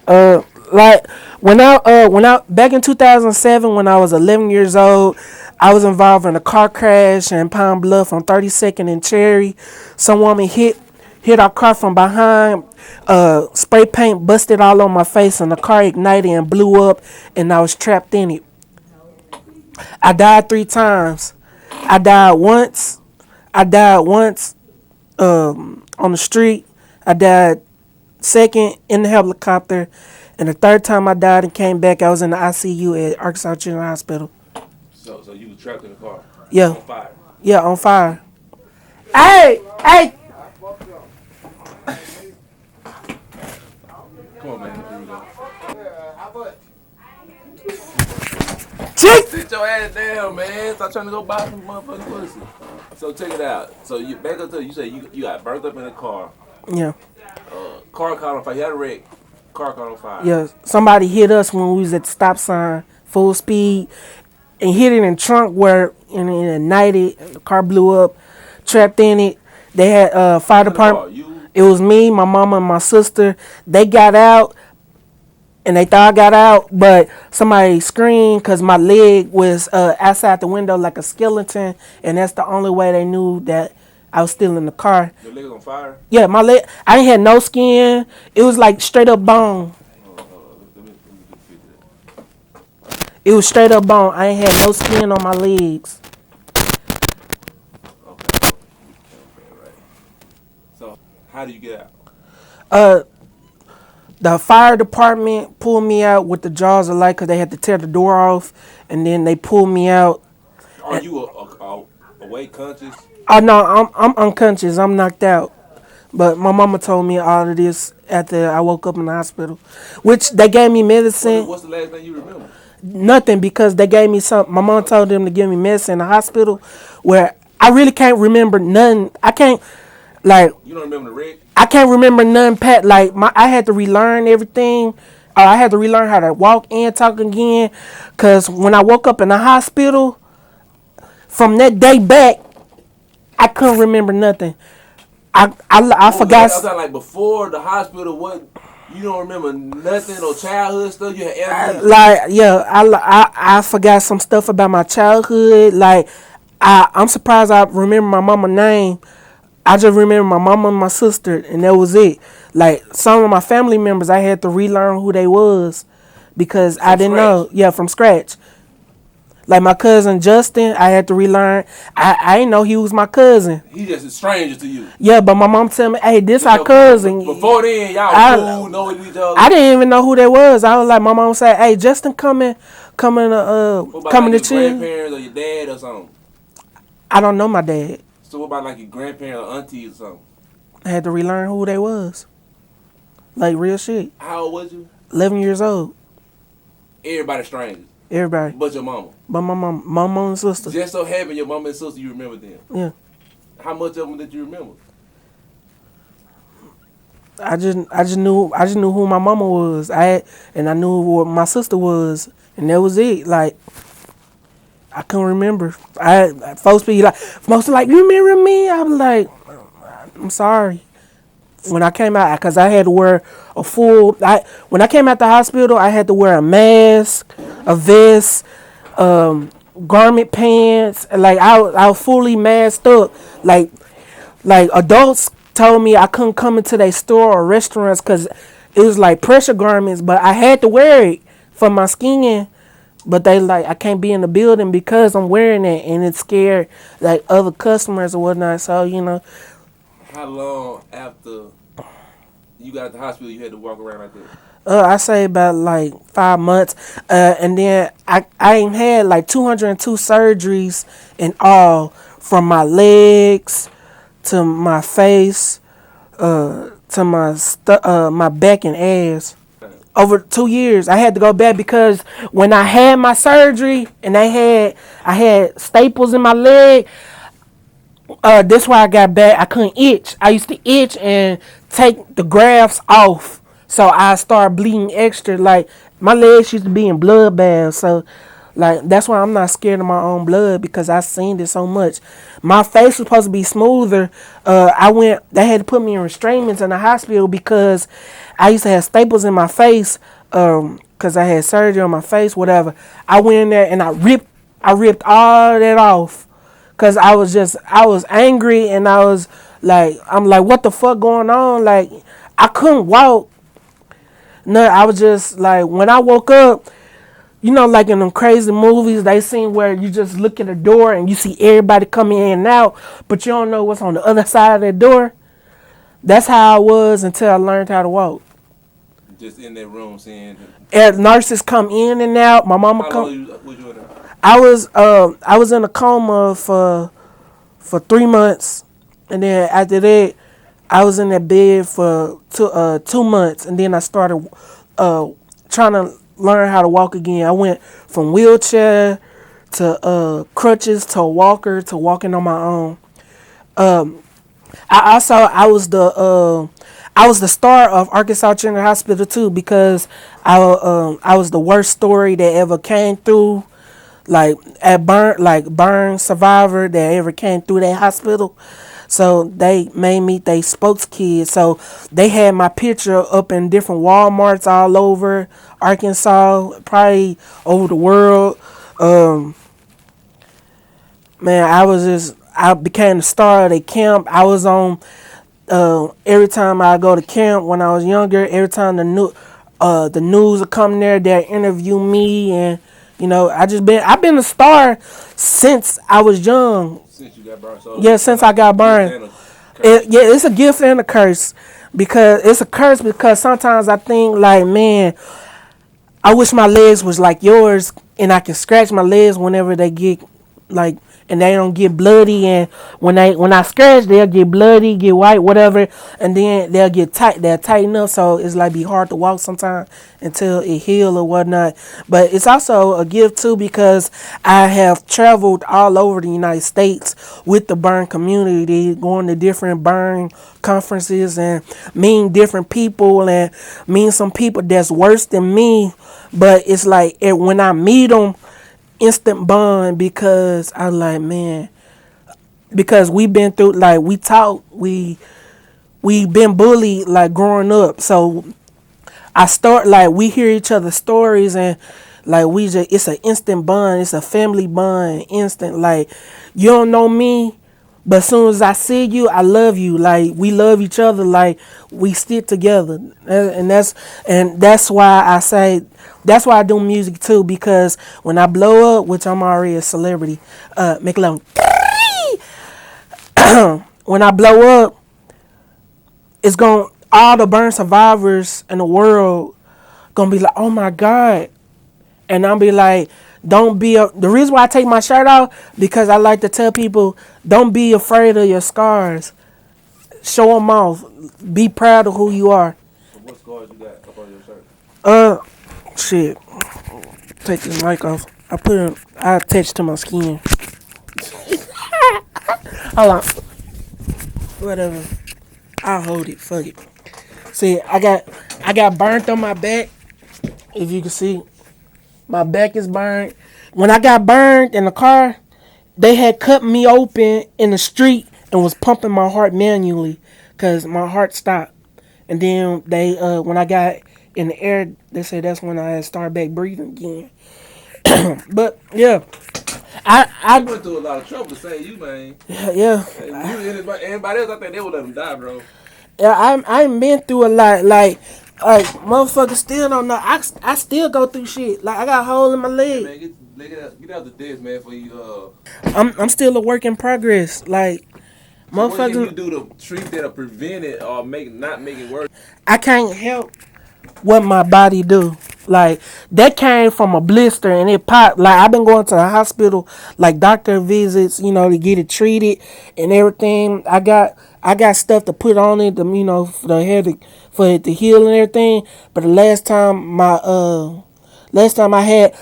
Uh, like when I back in 2007 when I was 11 years old, I was involved in a car crash in Pine Bluff on 32nd and Cherry. Some woman hit our car from behind. Spray paint busted all on my face, and the car ignited and blew up, and I was trapped in it. I died 3 times. I died once. I died once on the street. I died second in the helicopter, and the third time I died and came back, I was in the ICU at Arkansas General Hospital. So you was trapped in the car Yeah, on fire. yeah, on fire. Hey, hey, Come on, man. Here we go. chick. Sit your ass down, man. Stop trying to go buy some motherfucking pussy. So check it out. So you back up to you say you got burnt up in the car. Yeah, Car caught on fire. You had a wreck. Car caught on fire. yeah. Somebody hit us when we was at the stop sign, full speed, and hit it in the trunk where and it ignited. The car blew up, trapped in it. They had fire In the car. department. It was me, my mama, and my sister. They got out, and they thought I got out, but somebody screamed because my leg was outside the window like a skeleton, and that's the only way they knew that I was still in the car. Your leg on fire. Yeah, my leg, I ain't had no skin. It was like straight up bone. Let me It was straight up bone. I ain't had no skin on my legs. okay. Okay, right. So how do you get out? Uh, the fire department pulled me out with the jaws of life because they had to tear the door off, and then they pulled me out. Are you awake, conscious? Oh no, I'm unconscious. I'm knocked out. But my mama told me all of this after I woke up in the hospital, which they gave me medicine. What's the last thing you remember? Nothing because they gave me some. My mom told them to give me medicine in the hospital, where I really can't remember nothing. I can't like You don't remember the wreck? I can't remember none. Pat like I had to relearn everything. I had to relearn how to walk and talk again, cause when I woke up in the hospital, from that day back, I couldn't remember nothing. I What was forgot. that? I'm talking like before the hospital. What you don't remember nothing or childhood stuff? You had amnesia. Like yeah, I forgot some stuff about my childhood. Like I'm surprised I remember my mama's name. I just remember my mama and my sister, and that was it. Like some of my family members, I had to relearn who they was because I didn't know. Scratch. Yeah, from scratch. Like my cousin Justin, I had to relearn. I didn't know he was my cousin. He just a stranger to you. Yeah, but my mom tell me, "Hey, this You our know, cousin." Before then, y'all I cool, know each other. I didn't even know who they was. I was like, my mom said, "Hey, Justin coming, What about coming like to your chill." grandparents or your dad or something? I don't know my dad. So what about like your grandparents or aunties or something? I had to relearn who they was. Like real shit. How old was you? 11 years old. Everybody strangers, Everybody, but your mama. but my mom and sister. Just so happened your mama and sister, you remember them. Yeah. How much of them did you remember? I just knew who my mama was. And I knew what my sister was, and that was it. Like I couldn't remember. Folks be like, you remember me? I was like, I'm sorry. When I came out, because I had to wear a full. When I came out the hospital, I had to wear a mask, a vest, garment pants. Like I was fully masked up. Like adults told me I couldn't come into their store or restaurants because it was like pressure garments, but I had to wear it for my skin. But they like I can't be in the building because I'm wearing it, and it scared like other customers or whatnot. So How long after you got to the hospital you had to walk around like that? I say about like 5 months, and then I ain't had like 202 surgeries in all, from my legs to my face, to my back and ass. Over 2 years, I had to go back because when I had my surgery and I had staples in my leg. That's why I got back. I couldn't itch. I used to itch and take the grafts off, so I started bleeding extra. Like my legs used to be in blood baths. So, Like that's why I'm not scared of my own blood because I seen it so much. My face was supposed to be smoother. They had to put me in restraints in the hospital because I used to have staples in my face. Cause I had surgery on my face, whatever. I went in there and I ripped all that off. Cause I was angry and I'm like, what the fuck going on? Like, I couldn't walk. No, I was just like, when I woke up, like in them crazy movies, they seen where you just look at the door and you see everybody coming in and out, but you don't know what's on the other side of that door. That's how I was until I learned how to walk. Just in that room seeing. And nurses come in and out. My mama How come. long was you in there? I was in a coma for 3 months, and then after that, I was in that bed for 2 months, and then I started trying to learn how to walk again. I went from wheelchair to crutches to walker to walking on my own. Um, I was the star of Arkansas General Hospital too because I was the worst story that ever came through, like burn survivor that ever came through that hospital. So they made me they spokeskid. So they had my picture up in different Walmarts all over Arkansas, probably over the world. Um, Man, I became the star of the camp. I was on every time I go to camp when I was younger. Every time the news would come there, they interview me, and I've been a star since I was young. Since you got burned, so Yeah, it's kind since of I like a got gift burned. and a curse. Yeah, it's a gift and a curse because it's a curse because sometimes I think like, man, I wish my legs was like yours and I can scratch my legs whenever they get like and they don't get bloody, and when I scratch they'll get bloody, get white, whatever, and then they'll tighten up, so it's like be hard to walk sometimes until it heal or whatnot. But it's also a gift too because I have traveled all over the United States with the burn community, going to different burn conferences and meeting different people and meeting some people that's worse than me, but it's like when I meet them, instant bond because I like, man, because we been through, like, we been bullied like growing up, so I start like we hear each other's stories and like we just it's an instant bond, it's a family bond, instant. Like, you don't know me, but as soon as I see you, I love you. Like, we love each other. Like, we stick together, and that's why I say that's why I do music too. Because when I blow up, which I'm already a celebrity, McLoven, when I blow up, it's going all the burn survivors in the world gonna be like, oh my god, and I'll be like, don't be the reason why I take my shirt off because I like to tell people, don't be afraid of your scars. Show them off. Be proud of who you are. So what scars you got up on your shirt? Uh, Shit. Take this mic off. I attach to my skin. Hold on. Whatever. I'll hold it. Fuck it. See, I got burnt on my back. If you can see, my back is burned. When I got burned in the car, they had cut me open in the street and was pumping my heart manually because my heart stopped. And then when I got in the air, they said that's when I had started back breathing again. But yeah, You I went through a lot of trouble to save you, man. yeah, Hey, you and anybody else, I think they would let them die, bro. yeah. I been through a lot. Like motherfuckers still don't know. I still go through shit. Like, I got a hole in my Hey, leg. man, get out the desk, man, for you. I'm still a work in progress. Like, So what can you motherfuckers, do to treat that or prevent it or not make it worse? I can't help what my body do. Like, that came from a blister and it popped. Like, I've been going to the hospital, like doctor visits, to get it treated and everything. I got stuff to put on it, for the hair for it to heal and everything. But the last time I had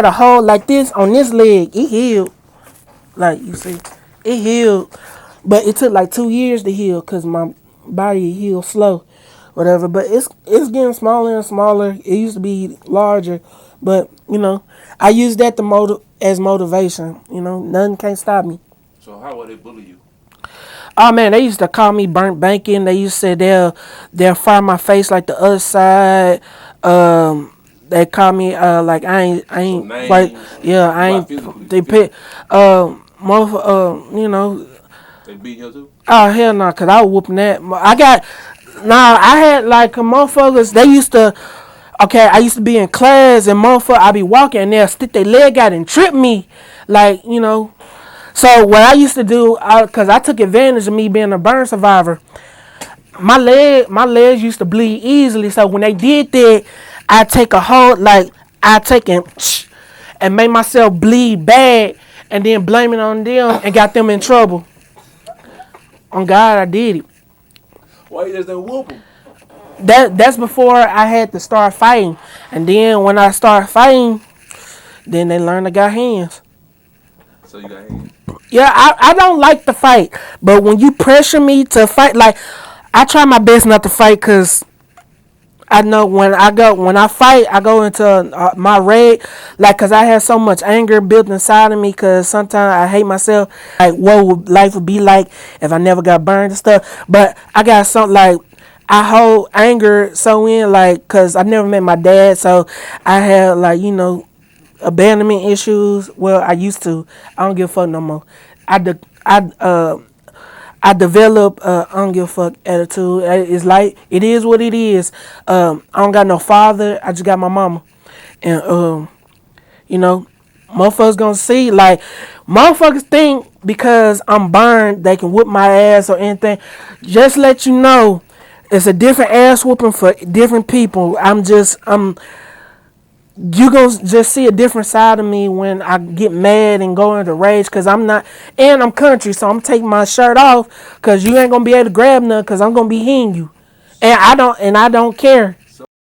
a hole like this on this leg. It healed. Like, you see, it healed, but it took like 2 years to heal because my body healed slow, whatever. But it's getting smaller and smaller. It used to be larger, But I use that to as motivation. Nothing can't stop me. So how would they bully you? Oh man, they used to call me burnt banking. They used to say they'll fry my face like the other side. They call me like I So ain't right. names, Yeah, I what ain't. physically? They put more They beat you too? oh hell no, cause I was whooping that. I got nah. I had like motherfuckers. They used to. Okay, I used to be in class and motherfucker, I be walking and they'll stick their leg out and trip me, like. So what I used to do, cause I took advantage of me being a burn survivor. My legs used to bleed easily. So when they did that, I take a hold, like I take and make myself bleed bad, and then blame it on them and got them in trouble. On God, I did it. Why you just didn't whoop them? That's before I had to start fighting, and then when I started fighting, then they learned I got hands. So you got hands. Yeah, I don't like to fight, but when you pressure me to fight, like I try my best not to fight, cause I know when I fight, I go into my rage, like, cause I have so much anger built inside of me. Cause sometimes I hate myself. Like, what would life would be like if I never got burned and stuff. But I got something like I hold anger so in, like, cause I never met my dad, so I have like abandonment issues. Well, I used to. I don't give a fuck no more. I de- I develop I don't give a fuck attitude. It's like it is what it is. I don't got no father. I just got my mama, and you know, motherfuckers gonna see like motherfuckers think because I'm burned they can whip my ass or anything. Just let you know, it's a different ass whooping for different people. I'm you gonna just see a different side of me when I get mad and go into rage because I'm not, and I'm country, so I'm taking my shirt off because you ain't gonna be able to grab none because I'm gonna be hitting you, and I don't care.